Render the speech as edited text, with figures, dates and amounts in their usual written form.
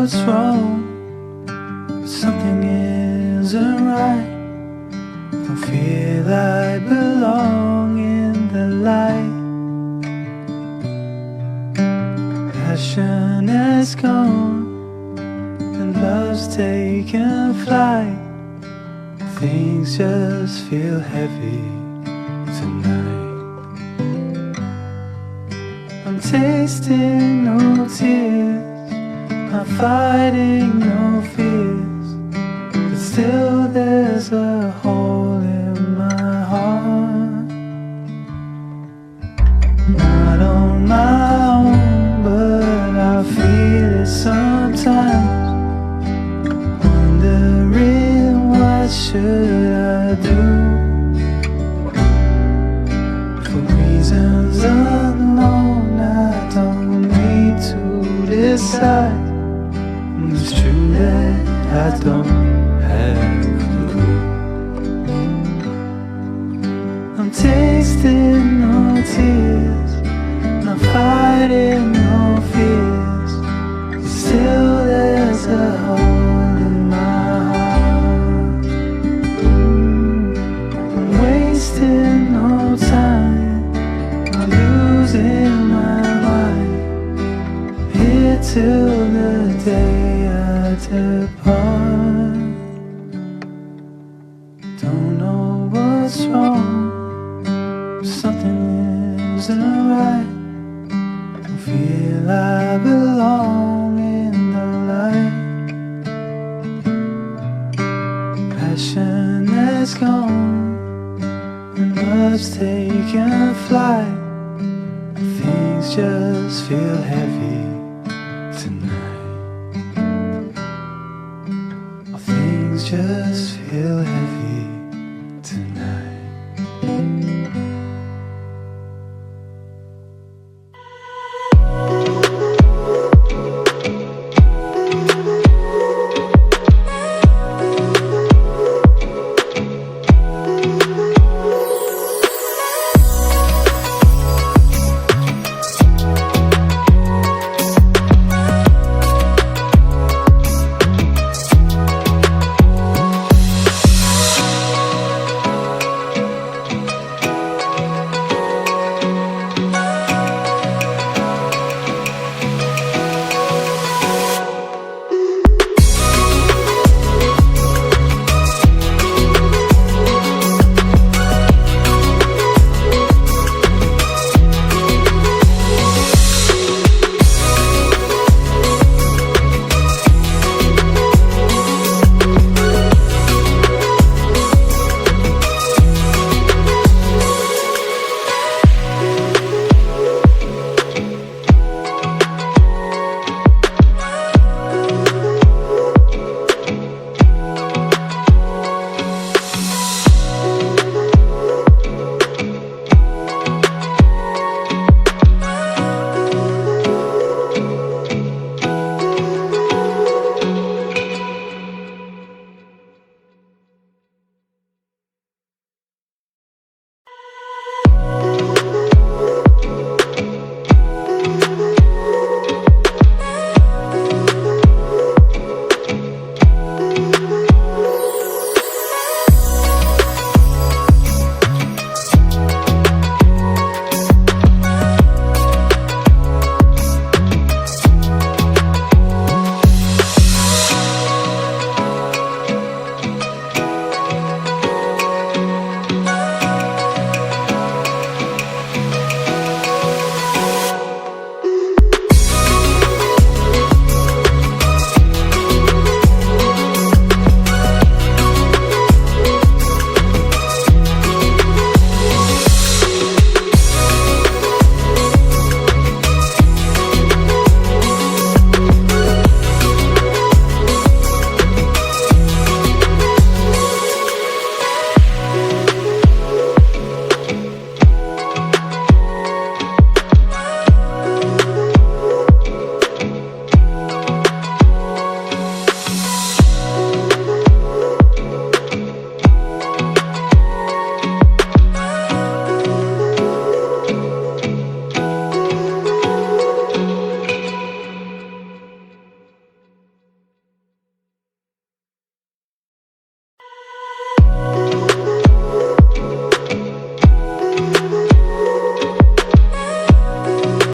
what's wrong, but something isn't right. Don't feel I belong in the light. Passion has gone and love's taken flight. Things just feel heavy tonight. I'm tasting no tears, I'm fighting no fears, but still there's a hole in my heart. Not on my own, but I feel it sometimes. Wondering what should I do? For reasons unknown, I don't need to decide. It's true that I don't have a clue. I'm tasting no tears, I'm fighting no fears, but still there's a hole in my heart. I'm wasting no time, I'm losing my mind, here till the day I depart. Don't know what's wrong, something isn't right. Don't feel I belong in the light. Passion has gone and love's taken flight. Things just feel heavy tonight. Things just feel heavy.